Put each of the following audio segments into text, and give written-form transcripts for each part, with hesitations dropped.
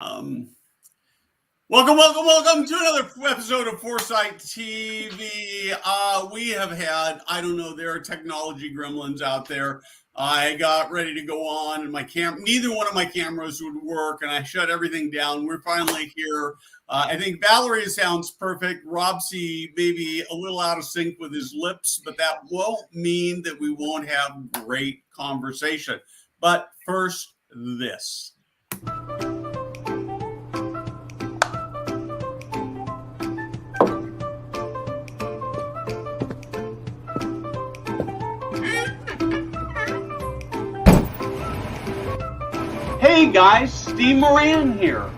Um, welcome to another episode of Foresight TV. We have had, I don't know, there are technology gremlins out there. I got ready to go on, and neither one of my cameras would work, and I shut everything down. We're finally here. I think Valerie sounds perfect. Robsy maybe a little out of sync with his lips, but that won't mean that we won't have great conversation. But first, this. Hey guys, Steve Moran here.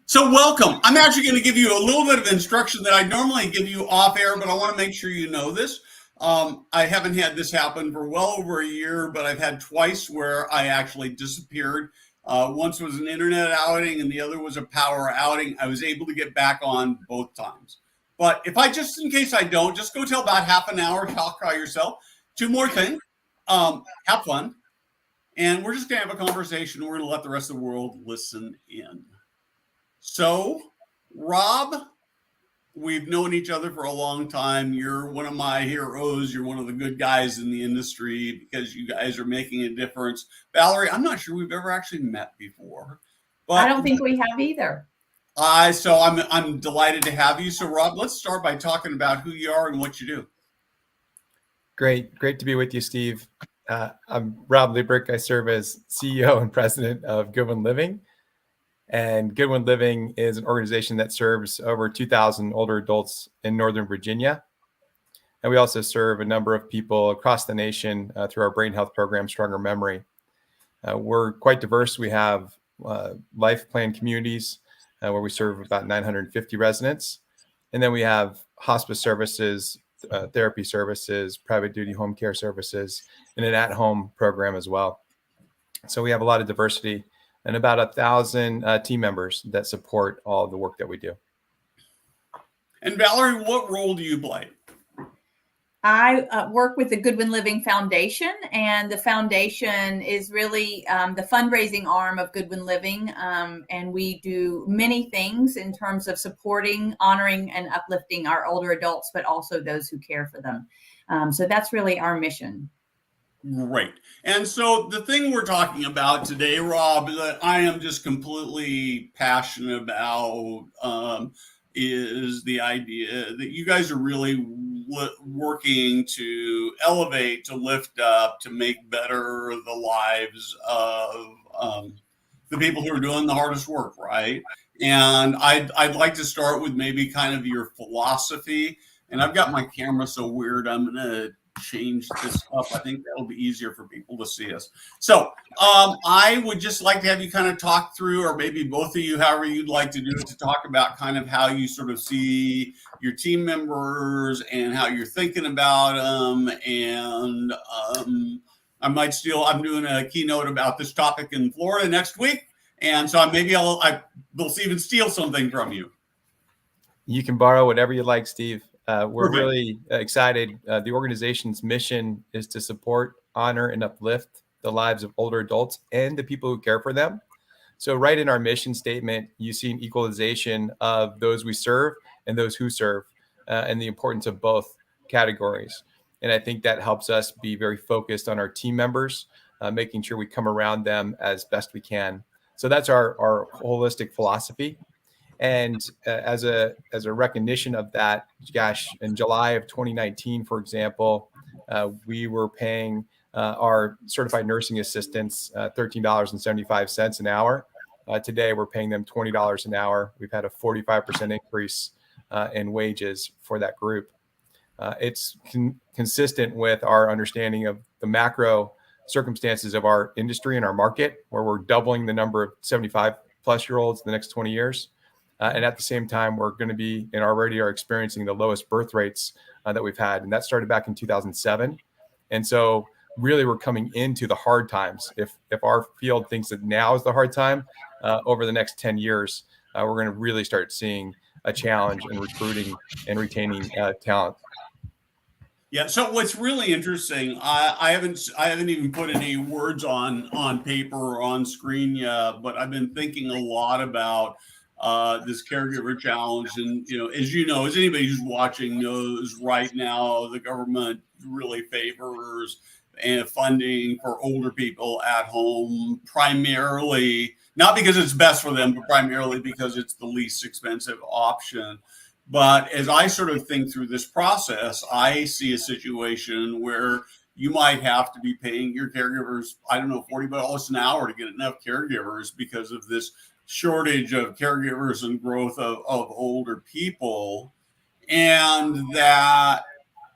So welcome. I'm actually going to give you a little bit of instruction that I normally give you off air, but I want to make sure you know this. I haven't had this happen for well over a year, but I've had twice where I actually disappeared. Once was an internet outing and the other was a power outing. I was able to get back on both times. But if I just in case I don't, just go till about half an hour, talk by yourself. Two more things. Have fun. And we're just going to have a conversation. We're going to let the rest of the world listen in. So, Rob, we've known each other for a long time. You're one of my heroes. You're one of the good guys in the industry because you guys are making a difference. Valerie, I'm not sure we've ever actually met before. But I don't think we have either. So I'm delighted to have you. So, Rob, let's start by talking about who you are and what you do. Great to be with you, Steve. I'm Rob Liebreich. I serve as CEO and president of Goodwin Living. And Goodwin Living is an organization that serves over 2,000 older adults in Northern Virginia. And we also serve a number of people across the nation through our brain health program, Stronger Memory. We're quite diverse. We have life plan communities where we serve about 950 residents. And then we have hospice services, therapy services, private duty home care services, and an at-home program as well. So we have a lot of diversity and about 1,000 team members that support all of the work that we do. And Valerie, what role do you play? I work with the Goodwin Living Foundation, and the foundation is really the fundraising arm of Goodwin Living, and we do many things in terms of supporting, honoring, and uplifting our older adults, but also those who care for them. So that's really our mission. Great. And so the thing we're talking about today, Rob, that I am just completely passionate about is the idea that you guys are really working to elevate, to lift up, to make better the lives of the people who are doing the hardest work, right? And I'd like to start with maybe kind of your philosophy. And I've got my camera so weird, I'm going to change this up. I think that'll be easier for people to see us. So I would just like to have you kind of talk through, or maybe both of you, however you'd like to do it, to talk about kind of how you sort of see your team members and how you're thinking about them. And I'm doing a keynote about this topic in Florida next week. And so maybe I'll even steal something from you. You can borrow whatever you like, Steve. We're really excited. The organization's mission is to support, honor, and uplift the lives of older adults and the people who care for them. So right in our mission statement, you see an equalization of those we serve and those who serve, and the importance of both categories. And I think that helps us be very focused on our team members, making sure we come around them as best we can. So that's our holistic philosophy. And as a recognition of that, gosh, in July of 2019, for example, we were paying our certified nursing assistants $13.75 an hour. Today, we're paying them $20 an hour. We've had a 45% increase in wages for that group. It's consistent with our understanding of the macro circumstances of our industry and our market, where we're doubling the number of 75-plus-year-olds in the next 20 years. And at the same time, we're going to be and already are experiencing the lowest birth rates that we've had. And that started back in 2007. And so really we're coming into the hard times. If our field thinks that now is the hard time, over the next 10 years, we're going to really start seeing a challenge in recruiting and retaining talent. Yeah. So what's really interesting, I haven't even put any words on paper or on screen yet, but I've been thinking a lot about this caregiver challenge. And as you know, as anybody who's watching knows, right now the government really favors and funding for older people at home, primarily not because it's best for them, but primarily because it's the least expensive option. But as I sort of think through this process, I see a situation where you might have to be paying your caregivers, I don't know, $40 an hour to get enough caregivers because of this shortage of caregivers and growth of older people. And that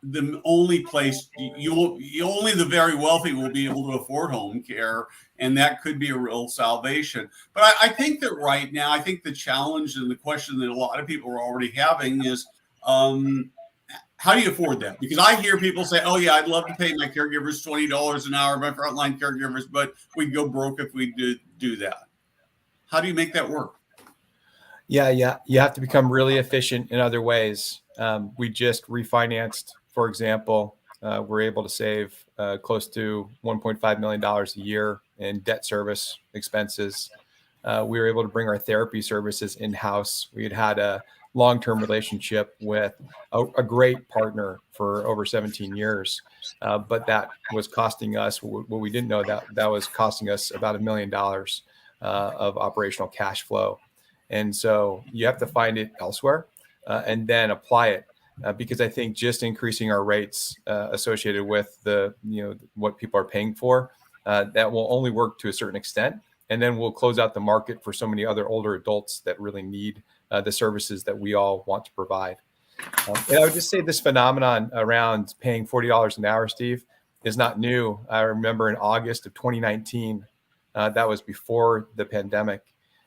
the only place only the very wealthy will be able to afford home care, and that could be a real salvation. But I think that right now, I think the challenge and the question that a lot of people are already having is, how do you afford that? Because I hear people say, "Oh yeah, I'd love to pay my caregivers $20 an hour, my frontline caregivers, but we'd go broke if we do that." How do you make that work? Yeah, yeah. You have to become really efficient in other ways. We just refinanced, for example. We're able to save close to $1.5 million a year in debt service expenses. We were able to bring our therapy services in-house. We had a long-term relationship with a great partner for over 17 years. But that was costing us, what we didn't know, that was costing us about $1 million of operational cash flow. And so you have to find it elsewhere and then apply it. Because I think just increasing our rates associated with what people are paying for, that will only work to a certain extent. And then we'll close out the market for so many other older adults that really need the services that we all want to provide. And I would just say this phenomenon around paying $40 an hour, Steve, is not new. I remember in August of 2019, that was before the pandemic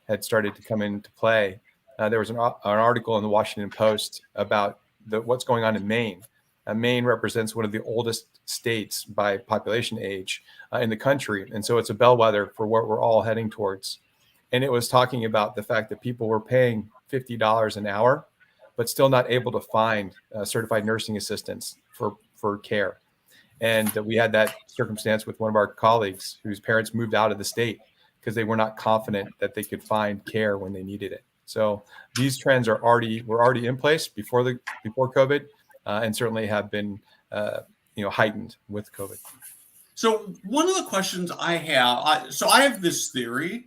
had started to come into play. There was an article in the Washington Post about what's going on in Maine. Maine represents one of the oldest states by population age in the country. And so it's a bellwether for what we're all heading towards. And it was talking about the fact that people were paying $50 an hour, but still not able to find certified nursing assistants for care. And we had that circumstance with one of our colleagues whose parents moved out of the state because they were not confident that they could find care when they needed it. So these trends were already in place before COVID, and certainly have been heightened with COVID. So one of the questions I have, I have this theory.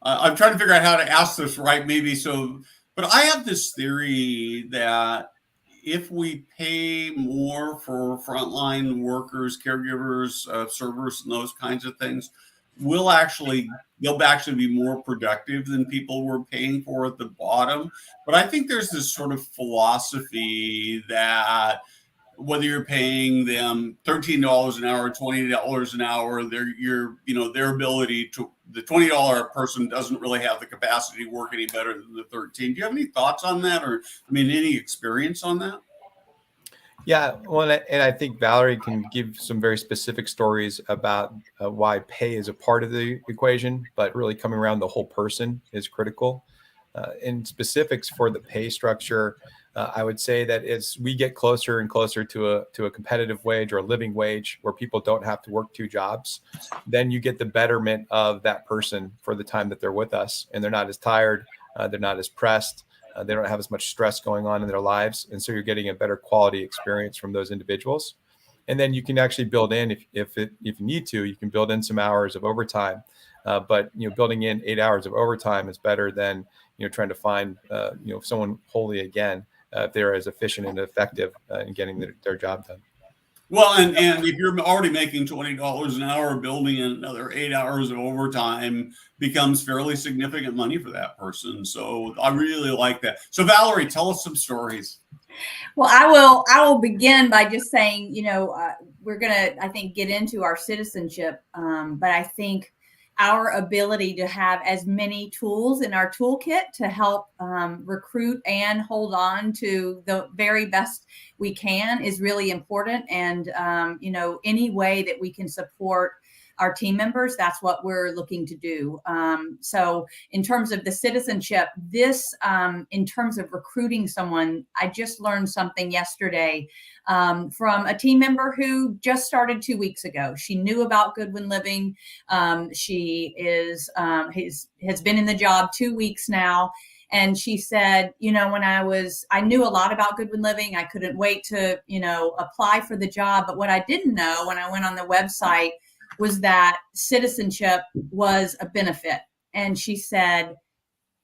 I'm trying to figure out how to ask this right, maybe so. But I have this theory that if we pay more for frontline workers, caregivers, servers, and those kinds of things, they'll actually be more productive than people were paying for at the bottom. But I think there's this sort of philosophy that whether you're paying them $13 an hour, $20 an hour, their ability to, the $20 person doesn't really have the capacity to work any better than the 13. Do you have any thoughts on that, or any experience on that? Yeah, well, and I think Valerie can give some very specific stories about why pay is a part of the equation, but really coming around the whole person is critical. In specifics for the pay structure, I would say that as we get closer and closer to a competitive wage or a living wage where people don't have to work two jobs, then you get the betterment of that person for the time that they're with us, and they're not as tired, they're not as pressed. They don't have as much stress going on in their lives. And so you're getting a better quality experience from those individuals. And then you can actually build in, if you need to, you can build in some hours of overtime. But building in 8 hours of overtime is better than trying to find someone wholly again if they're as efficient and effective in getting their job done. Well, and if you're already making $20 an hour, building in another 8 hours of overtime becomes fairly significant money for that person. So I really like that. So Valerie, tell us some stories. Well, I will begin by just saying, we're going to, I think, get into our citizenship. But I think our ability to have as many tools in our toolkit to help recruit and hold on to the very best we can is really important. And, any way that we can support our team members, that's what we're looking to do. So in terms of the citizenship, this, in terms of recruiting someone, I just learned something yesterday from a team member who just started 2 weeks ago. She knew about Goodwin Living. She has been in the job 2 weeks now. And she said, when I knew a lot about Goodwin Living. I couldn't wait to, apply for the job. But what I didn't know when I went on the website was that citizenship was a benefit. And she said,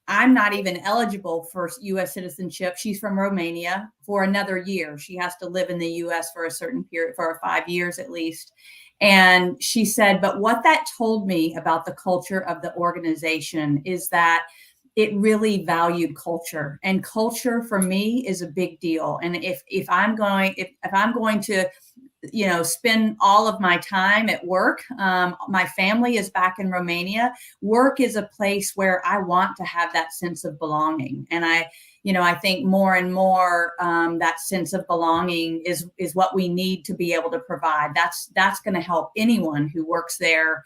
I'm not even eligible for U.S. citizenship. She's from Romania for another year. She has to live in the U.S. for a certain period, for 5 years at least. And she said, but what that told me about the culture of the organization is that it really valued culture, and culture for me is a big deal. And if I'm going to, spend all of my time at work, my family is back in Romania. Work is a place where I want to have that sense of belonging. And I think more and more that sense of belonging is what we need to be able to provide. That's going to help anyone who works there,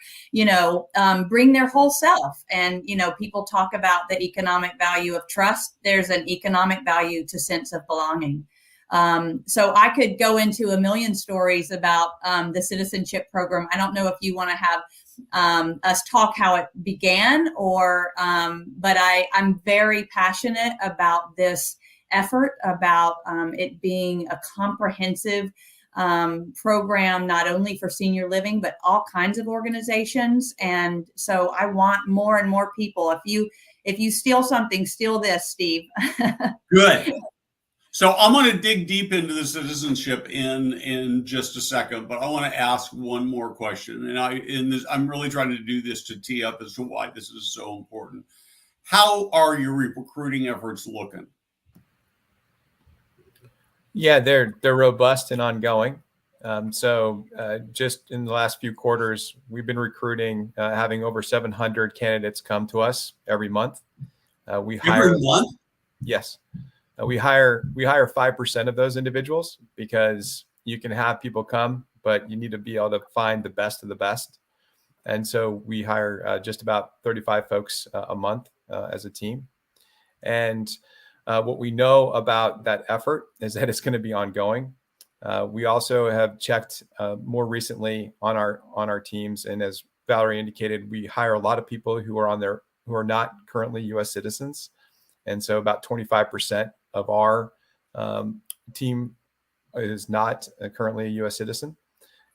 bring their whole self. And, people talk about the economic value of trust. There's an economic value to sense of belonging. So I could go into a million stories about the citizenship program. I don't know if you want to have us talk how it began, but I'm very passionate about this effort, about it being a comprehensive program, not only for senior living, but all kinds of organizations. And so I want more and more people. If you steal something, steal this, Steve. Good. So I'm going to dig deep into the citizenship in just a second, but I want to ask one more question. And I'm really trying to do this to tee up as to why this is so important. How are your recruiting efforts looking? Yeah, they're robust and ongoing. So just in the last few quarters, we've been recruiting, having over 700 candidates come to us every month. We hire every month? Yes. We hire 5% of those individuals, because you can have people come, but you need to be able to find the best of the best. And so we hire just about 35 folks a month as a team. And what we know about that effort is that it's going to be ongoing. We also have checked more recently on our teams, and as Valerie indicated, we hire a lot of people who are not currently U.S. citizens, and so about 25% of our team is not currently a U.S. citizen.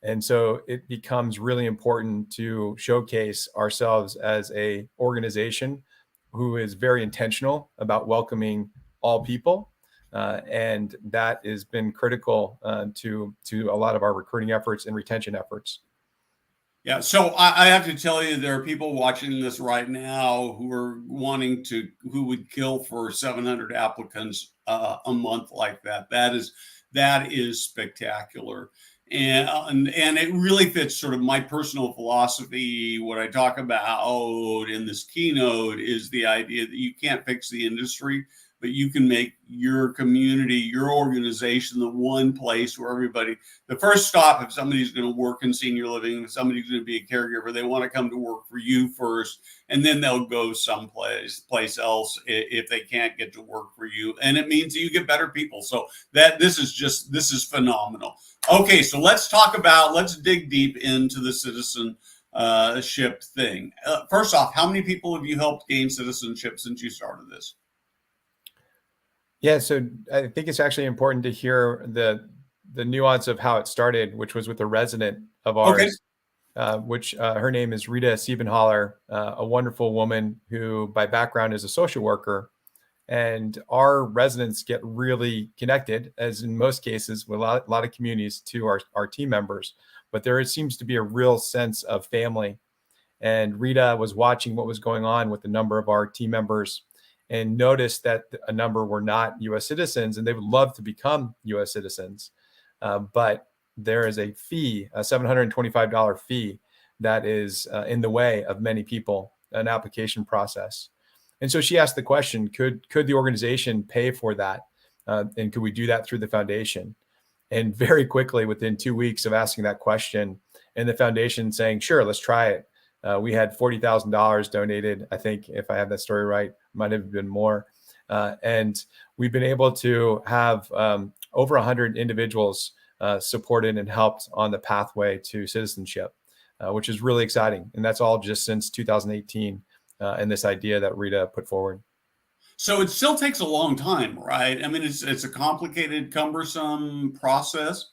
And so it becomes really important to showcase ourselves as a organization who is very intentional about welcoming all people. And that has been critical to a lot of our recruiting efforts and retention efforts. Yeah, so I have to tell you, there are people watching this right now who are who would kill for 700 applicants a month like that. That is spectacular. And it really fits sort of my personal philosophy. What I talk about in this keynote is the idea that you can't fix the industry, but you can make your community, your organization, the one place where the first stop, if somebody's going to work in senior living, if somebody's going to be a caregiver, they want to come to work for you first, and then they'll go someplace else if they can't get to work for you. And it means that you get better people. So this is phenomenal. Okay, so let's dig deep into the citizenship thing. First off, how many people have you helped gain citizenship since you started this? Yeah, so I think it's actually important to hear the nuance of how it started, which was with a resident of ours, which her name is Rita Siebenhaller, a wonderful woman who by background is a social worker. And our residents get really connected, as in most cases with a lot of communities, to our team members. But there seems to be a real sense of family. And Rita was watching what was going on with a number of our team members and noticed that a number were not U.S. citizens, and they would love to become U.S. citizens. But there is a fee, a $725 fee, that is in the way of many people, an application process. And so she asked the question, could the organization pay for that? And could we do that through the foundation? And very quickly, within 2 weeks of asking that question, and the foundation saying, sure, let's try it. We had $40,000 donated. I think if I have that story right, might have been more. And we've been able to have over 100 individuals supported and helped on the pathway to citizenship, which is really exciting. And that's all just since 2018 and this idea that Rita put forward. So it still takes a long time, right? I mean, it's a complicated, cumbersome process.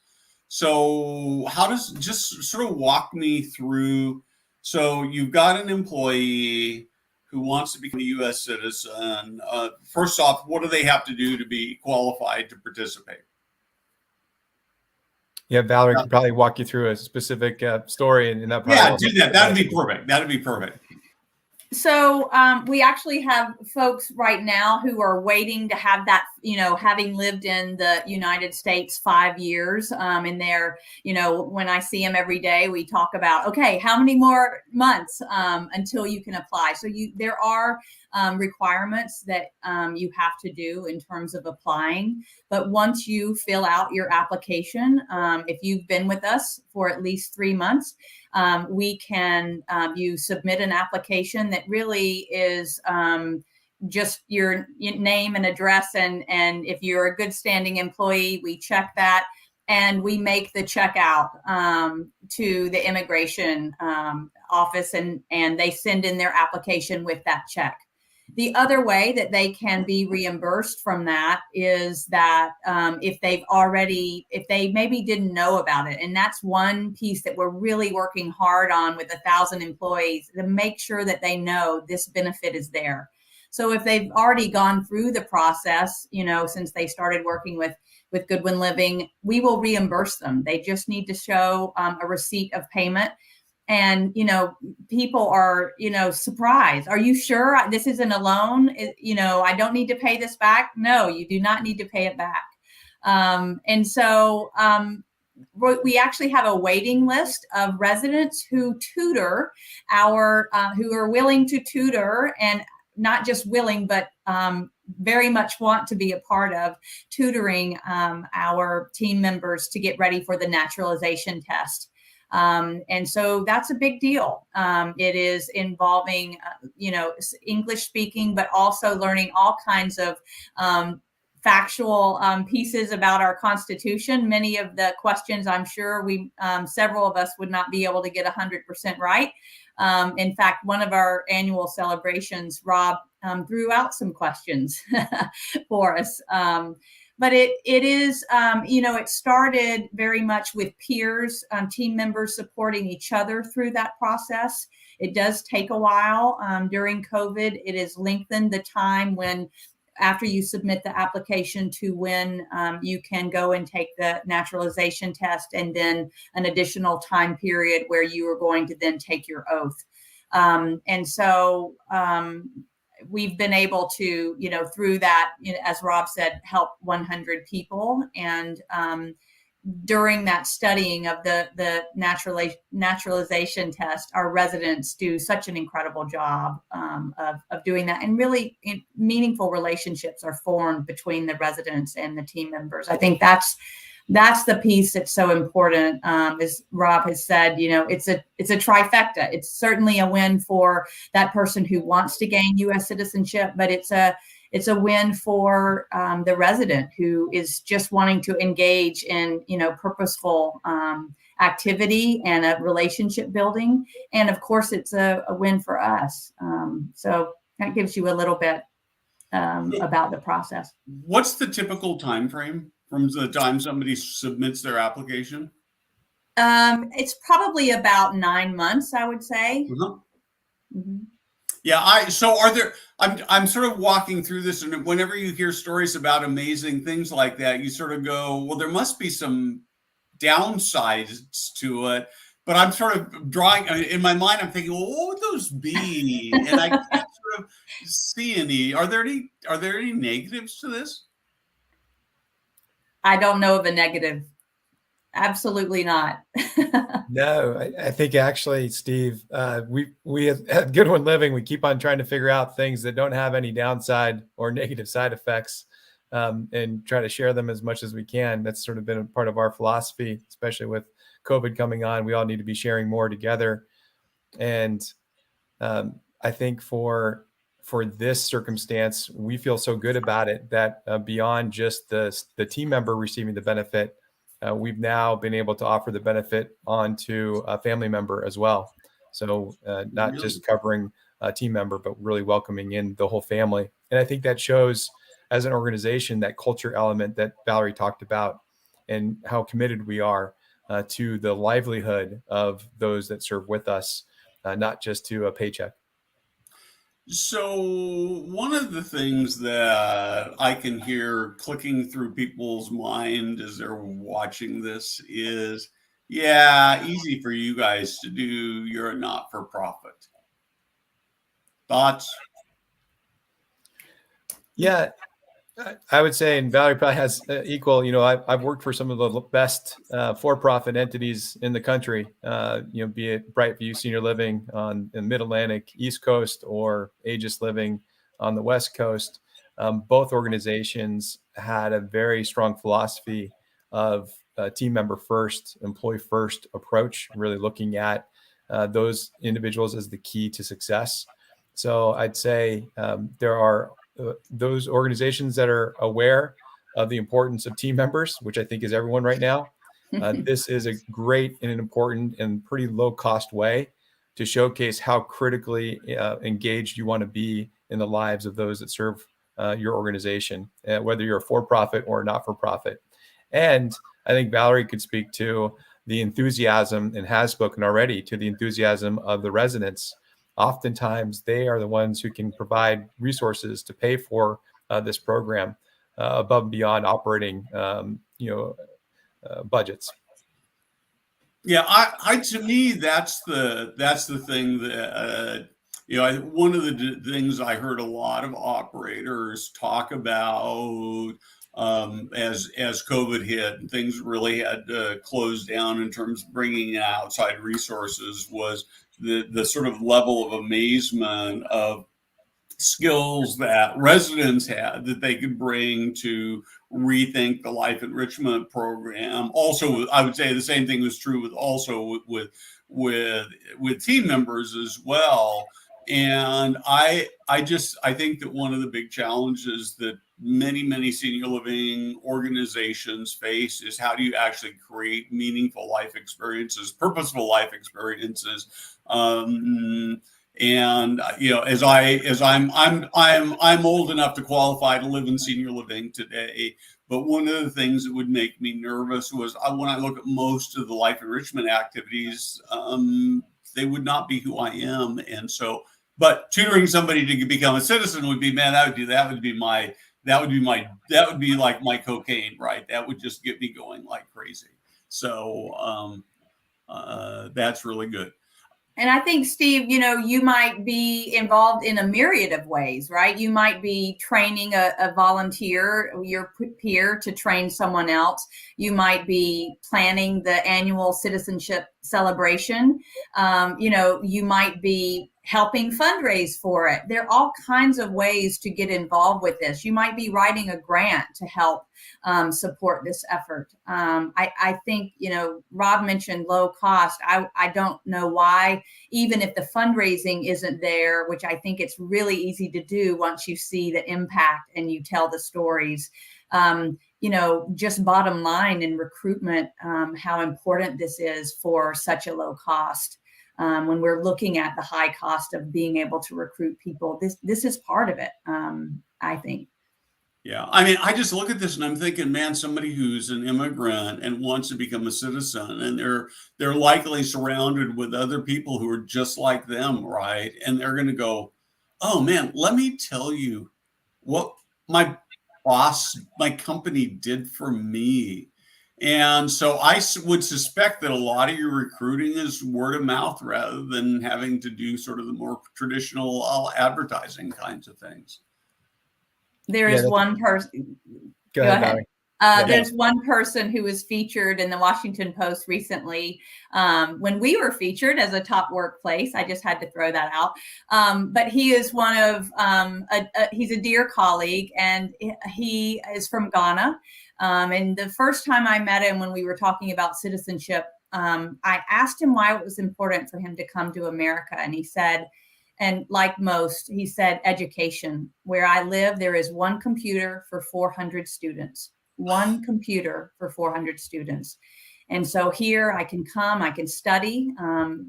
So how does, just sort of walk me through. So you've got an employee who wants to become a U.S. citizen. First off, what do they have to do to be qualified to participate? Yeah, Valerie could probably walk you through a specific story, and that. Yeah, do that. That'd be perfect. That'd be perfect. So we actually have folks right now who are waiting to have that, having lived in the United States 5 years. And they're, when I see them every day, we talk about, okay, how many more months until you can apply? So there are requirements that you have to do in terms of applying. But once you fill out your application, if you've been with us for at least 3 months, we can, you submit an application that really is just your name and address. And if you're a good standing employee, we check that and we make the check out to the immigration office, and they send in their application with that check. The other way that they can be reimbursed from that is that if they maybe didn't know about it. And that's one piece that we're really working hard on with 1,000 employees, to make sure that they know this benefit is there. So if they've already gone through the process, since they started working with Goodwin Living, we will reimburse them. They just need to show a receipt of payment. And, people are, surprised. Are you sure this isn't a loan? I don't need to pay this back. No, you do not need to pay it back. And so we actually have a waiting list of residents who tutor who are willing to tutor, and not just willing, but very much want to be a part of tutoring our team members to get ready for the naturalization test. And so that's a big deal. It is involving, English speaking, but also learning all kinds of factual pieces about our Constitution. Many of the questions, I'm sure several of us would not be able to get 100% right. In fact, one of our annual celebrations, Rob threw out some questions for us. But it is, it started very much with peers, team members supporting each other through that process. It does take a while. During COVID, it has lengthened the time after you submit the application to when you can go and take the naturalization test, and then an additional time period where you are going to then take your oath. And so we've been able to, through that, as Rob said, help 100 people. And during that studying of the naturalization test, our residents do such an incredible job of doing that. And really meaningful relationships are formed between the residents and the team members. I think that's the piece that's so important. As Rob has said, it's a trifecta. It's certainly a win for that person who wants to gain U.S. citizenship, but it's a win for the resident who is just wanting to engage in, purposeful activity and a relationship building. And of course, it's a win for us. So that gives you a little bit about the process. What's the typical time frame from the time somebody submits their application? It's probably about 9 months, I would say. Uh-huh. Mm-hmm. Yeah. I'm sort of walking through this, and whenever you hear stories about amazing things like that, you sort of go, well, there must be some downsides to it. But I'm sort of drawing in my mind, I'm thinking, well, what would those be? And I can't sort of see any. Are there any negatives to this? I don't know of a negative. Absolutely not. No, I think actually, Steve, we at Goodwin Living, we keep on trying to figure out things that don't have any downside or negative side effects. and try to share them as much as we can. That's sort of been a part of our philosophy, especially with COVID coming on. We all need to be sharing more together. And I think for this circumstance, we feel so good about it that beyond just the team member receiving the benefit, we've now been able to offer the benefit onto a family member as well. So not just covering a team member, but really welcoming in the whole family. And I think that shows, as an organization, that culture element that Valerie talked about, and how committed we are to the livelihood of those that serve with us, not just to a paycheck. So one of the things that I can hear clicking through people's mind as they're watching this is, yeah, easy for you guys to do. You're a not-for-profit. Thoughts? Yeah, I would say, and Valerie probably has equal, I've worked for some of the best for-profit entities in the country, be it Brightview Senior Living on the Mid-Atlantic East Coast or Aegis Living on the West Coast. Both organizations had a very strong philosophy of team member first, employee first approach, really looking at those individuals as the key to success. So I'd say there are those organizations that are aware of the importance of team members, which I think is everyone right now. This is a great and an important and pretty low cost way to showcase how critically engaged you want to be in the lives of those that serve your organization, whether you're a for-profit or not for profit. And I think Valerie could speak to the enthusiasm, and has spoken already to the enthusiasm of the residents. Oftentimes, they are the ones who can provide resources to pay for this program above and beyond operating, budgets. Yeah, I to me that's the thing that one of the things I heard a lot of operators talk about as COVID hit and things really had to close down in terms of bringing in outside resources was the sort of level of amazement of skills that residents had that they could bring to rethink the life enrichment program. Also, I would say the same thing was true with team members as well. And I think that one of the big challenges that many senior living organizations face is, how do you actually create meaningful life experiences, purposeful life experiences? And as I'm old enough to qualify to live in senior living today, but one of the things that would make me nervous was when I look at most of the life enrichment activities, they would not be who I am. And so, but tutoring somebody to become a citizen would be, man, that would be like my cocaine, right? That would just get me going like crazy. So that's really good. And I think, Steve, you might be involved in a myriad of ways, right? You might be training a volunteer, your peer, to train someone else. You might be planning the annual citizenship celebration. You might be helping fundraise for it. There are all kinds of ways to get involved with this. You might be writing a grant to help support this effort. I think, Rob mentioned low cost. I don't know why, even if the fundraising isn't there, which I think it's really easy to do once you see the impact and you tell the stories. Just bottom line in recruitment, how important this is for such a low cost. When we're looking at the high cost of being able to recruit people, this is part of it, I think. Yeah, I mean, I just look at this and I'm thinking, man, somebody who's an immigrant and wants to become a citizen, and they're likely surrounded with other people who are just like them, right? And they're going to go, oh man, let me tell you what my boss, my company did for me. And so I would suspect that a lot of your recruiting is word of mouth rather than having to do sort of the more traditional advertising kinds of things. There is one person. Go ahead. There's one person who was featured in the Washington Post recently when we were featured as a top workplace. I just had to throw that out. But he is one of, he's a dear colleague, and he is from Ghana. And the first time I met him when we were talking about citizenship, I asked him why it was important for him to come to America. And he said, and like most, he said, education. Where I live, there is one computer for 400 students. One computer for 400 students. And so here I can come, I can study.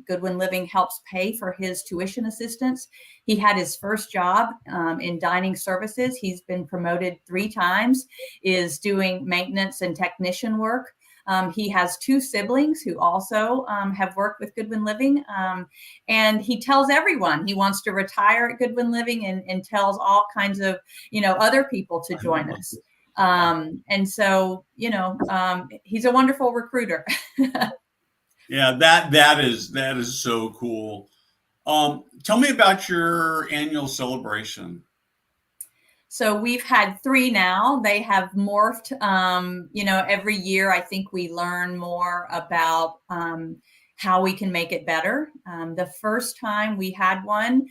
Goodwin Living helps pay for his tuition assistance. He had his first job in dining services. He's been promoted 3 times, is doing maintenance and technician work. He has 2 siblings who also have worked with Goodwin Living. And he tells everyone he wants to retire at Goodwin Living, and tells all kinds of, other people to join us. And so, he's a wonderful recruiter. Yeah, that is so cool. Tell me about your annual celebration. So we've had 3 now. They have morphed. Every year I think we learn more about how we can make it better. The first time we had one,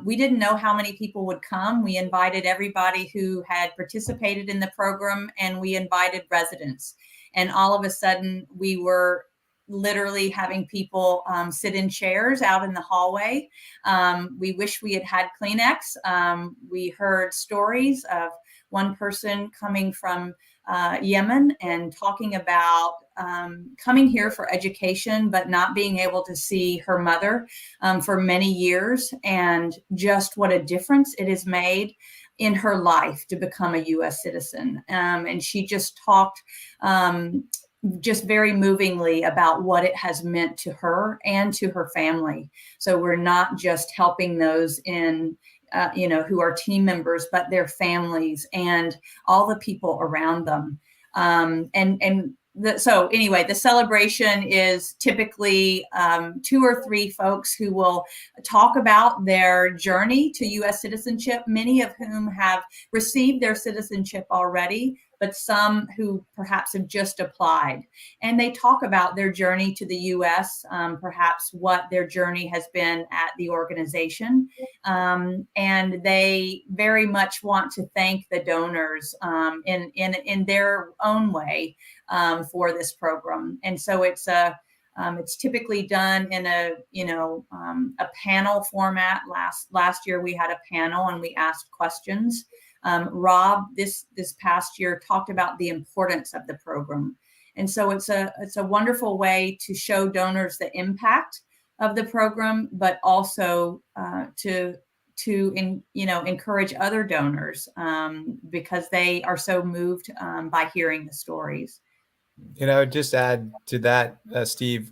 we didn't know how many people would come. We invited everybody who had participated in the program, and we invited residents. And all of a sudden, we were literally having people sit in chairs out in the hallway. We wish we had had Kleenex. We heard stories of one person coming from Yemen and talking about coming here for education, but not being able to see her mother for many years, and just what a difference it has made in her life to become a U.S. citizen. And she just talked just very movingly about what it has meant to her and to her family. So we're not just helping those in who are team members, but their families and all the people around them. So anyway, the celebration is typically 2 or 3 folks who will talk about their journey to U.S. citizenship, many of whom have received their citizenship already, but some who perhaps have just applied. And they talk about their journey to the U.S., perhaps what their journey has been at the organization. And they very much want to thank the donors in their own way for this program. And so it's typically done in a panel format. Last year we had a panel and we asked questions. Rob this past year talked about the importance of the program. And so it's a wonderful way to show donors the impact of the program, but also to encourage other donors because they are so moved by hearing the stories. And I would just add to that, Steve,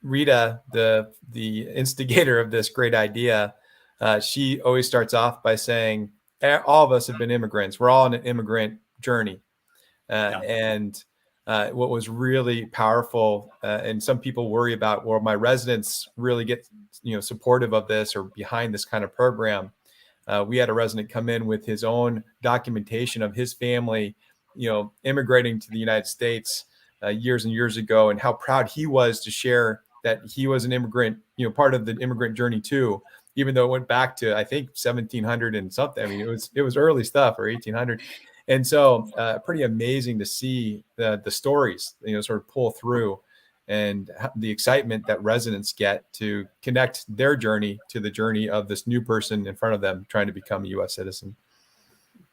Rita, the instigator of this great idea, she always starts off by saying, all of us have been immigrants. We're all on an immigrant journey. And what was really powerful, and some people worry about, well, my residents really get, supportive of this or behind this kind of program. We had a resident come in with his own documentation of his family, immigrating to the United States years and years ago, and how proud he was to share that he was an immigrant, part of the immigrant journey too, even though it went back to, I think, 1700 and something. I mean, it was early stuff, or 1800. And so pretty amazing to see the stories, sort of pull through, and the excitement that residents get to connect their journey to the journey of this new person in front of them trying to become a U.S. citizen.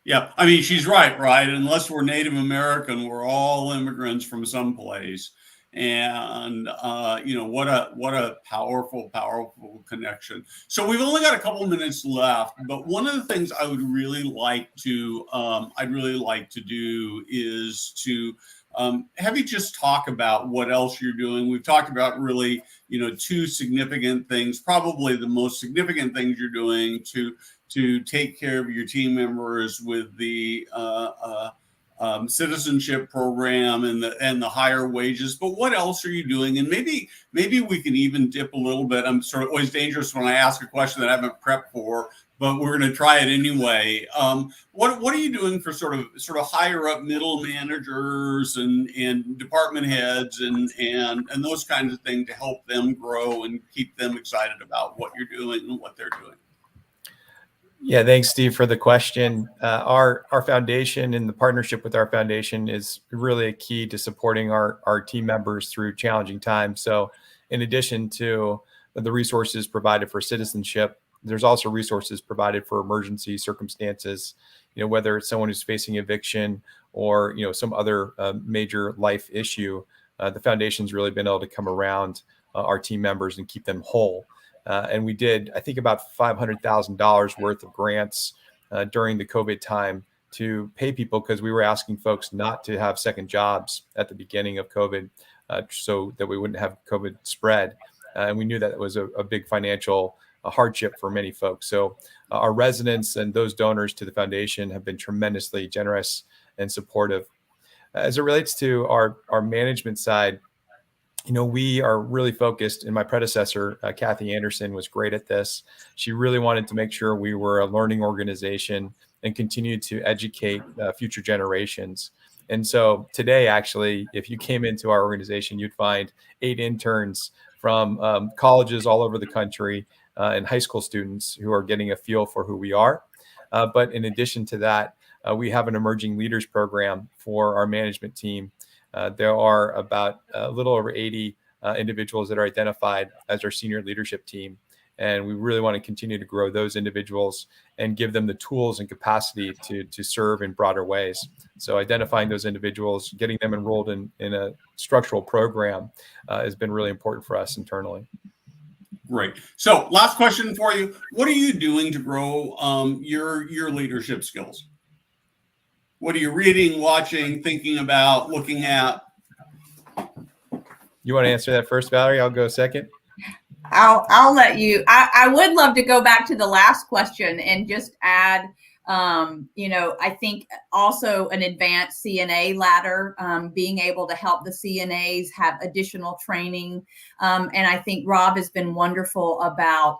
Yeah, I mean, she's right? Unless we're Native American, we're all immigrants from someplace. And what a powerful connection. So we've only got a couple minutes left, but one of the things I would really like to do is to have you just talk about what else you're doing. We've talked about really 2 significant things, probably the most significant things you're doing to take care of your team members with the citizenship program and the higher wages. But what else are you doing? And maybe we can even dip a little bit. I'm sort of always dangerous when I ask a question that I haven't prepped for, but we're going to try it anyway. What are you doing for sort of higher up middle managers and department heads and those kinds of things to help them grow and keep them excited about what you're doing and what they're doing? Yeah, thanks, Steve, for the question. Our foundation and the partnership with our foundation is really a key to supporting our team members through challenging times. So in addition to the resources provided for citizenship, there's also resources provided for emergency circumstances, whether it's someone who's facing eviction or, some other major life issue. The foundation's really been able to come around our team members and keep them whole. And we did, I think, about $500,000 worth of grants during the COVID time to pay people because we were asking folks not to have second jobs at the beginning of COVID so that we wouldn't have COVID spread. And we knew that it was a big financial hardship for many folks. So our residents and those donors to the foundation have been tremendously generous and supportive. As it relates to our management side, we are really focused, and my predecessor, Kathy Anderson, was great at this. She really wanted to make sure we were a learning organization and continue to educate future generations. And so today, actually, if you came into our organization, you'd find 8 interns from colleges all over the country and high school students who are getting a feel for who we are. But in addition to that, we have an emerging leaders program for our management team. There are about a little over 80 individuals that are identified as our senior leadership team. And we really want to continue to grow those individuals and give them the tools and capacity to serve in broader ways. So identifying those individuals, getting them enrolled in a structural program has been really important for us internally. Great. So last question for you. What are you doing to grow your leadership skills? What are you reading, watching, thinking about, looking at? You want to answer that first, Valerie? I'll go second. I'll let you. I would love to go back to the last question and just add, I think also an advanced CNA ladder, being able to help the CNAs have additional training. And I think Rob has been wonderful about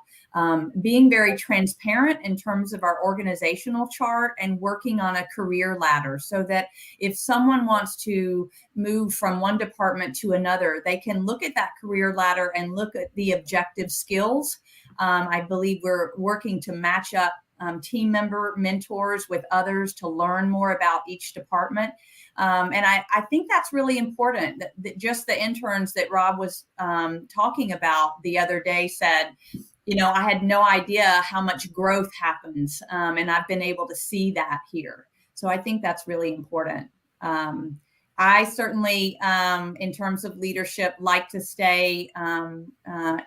being very transparent in terms of our organizational chart and working on a career ladder so that if someone wants to move from one department to another, they can look at that career ladder and look at the objective skills. I believe we're working to match up team member mentors with others to learn more about each department. And I think that's really important. That just the interns that Rob was talking about the other day said, I had no idea how much growth happens. And I've been able to see that here. So I think that's really important. I certainly, in terms of leadership, like to stay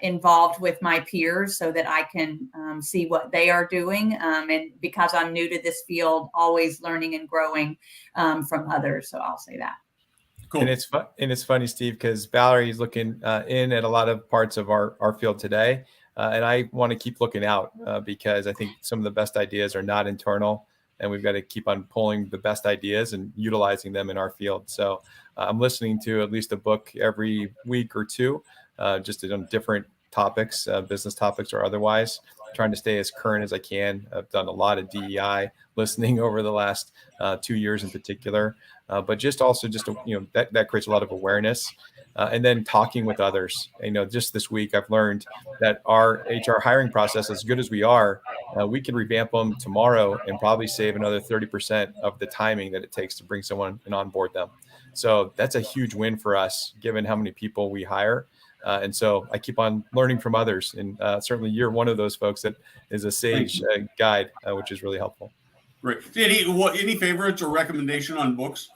involved with my peers so that I can see what they are doing. And because I'm new to this field, always learning and growing from others. So I'll say that. Cool. And it's funny, Steve, because Valerie is looking in at a lot of parts of our field today. And I want to keep looking out because I think some of the best ideas are not internal. And we've got to keep on pulling the best ideas and utilizing them in our field. So I'm listening to at least a book every week or two, just on different topics, business topics or otherwise, trying to stay as current as I can. I've done a lot of DEI listening over the last 2 years in particular, but just that creates a lot of awareness. And then talking with others. Just this week, I've learned that our HR hiring process, as good as we are, we can revamp them tomorrow and probably save another 30% of the timing that it takes to bring someone and onboard them. So that's a huge win for us, given how many people we hire. And so I keep on learning from others. And certainly you're one of those folks that is a sage guide, which is really helpful. Great. Any favorites or recommendation on books?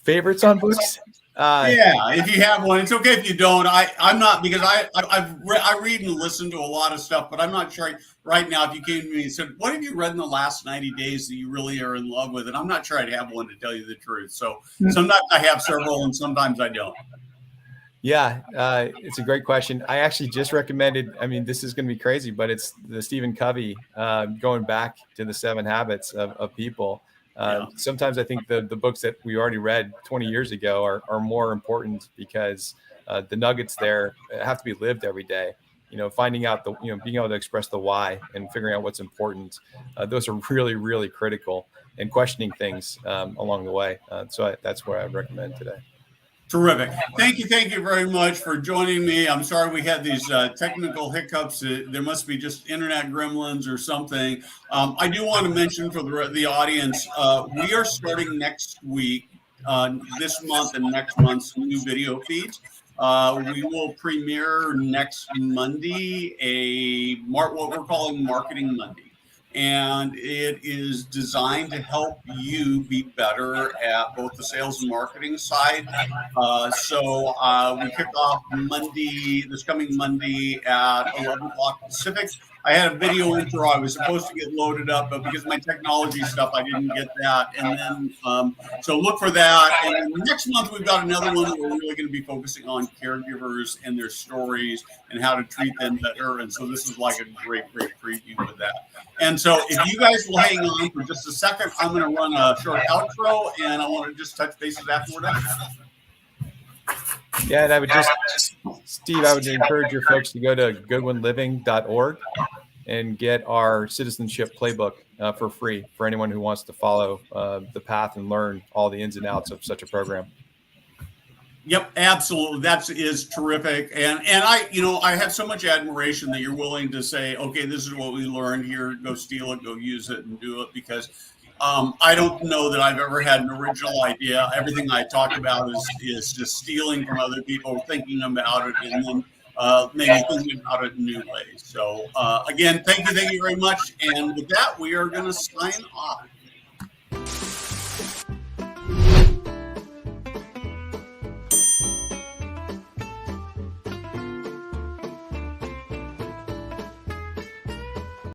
Favorites on books? Yeah, if you have one, it's okay if you don't. I'm not, because I read and listen to a lot of stuff, but I'm not sure right now if you came to me and said, what have you read in the last 90 days that you really are in love with? And I'm not sure I'd have one, to tell you the truth. So sometimes I have several and sometimes I don't. Yeah, it's a great question. I actually just recommended, this is going to be crazy, but it's the Stephen Covey, going back to the 7 habits of people. Sometimes I think the books that we already read 20 years ago are more important because the nuggets there have to be lived every day. Finding out being able to express the why and figuring out what's important. Those are really, really critical, and questioning things along the way. So that's what I would recommend today. Terrific. Thank you very much for joining me. I'm sorry we had these technical hiccups. There must be just internet gremlins or something. I do want to mention for the audience, we are starting next week, this month and next month's new video feeds. We will premiere next Monday what we're calling Marketing Monday. And it is designed to help you be better at both the sales and marketing side. So we kick off this coming Monday at 11 o'clock Pacific. I had a video intro I was supposed to get loaded up, but because of my technology stuff, I didn't get that. And then, so look for that. And then next month, we've got another one where we're really going to be focusing on caregivers and their stories and how to treat them better. And so this is like a great preview of that. And so if you guys will hang on for just a second, I'm going to run a short outro, and I want to just touch bases after we're done. Yeah, and I would Steve, I would encourage your folks to go to goodwinliving.org and get our citizenship playbook for free for anyone who wants to follow the path and learn all the ins and outs of such a program. Yep, absolutely. That is terrific. And I have so much admiration that you're willing to say, okay, this is what we learned here, go steal it, go use it and do it, because I don't know that I've ever had an original idea. Everything I talk about is just stealing from other people, thinking about it, and then maybe thinking about it in new ways. So again, thank you very much. And with that, we are going to sign off.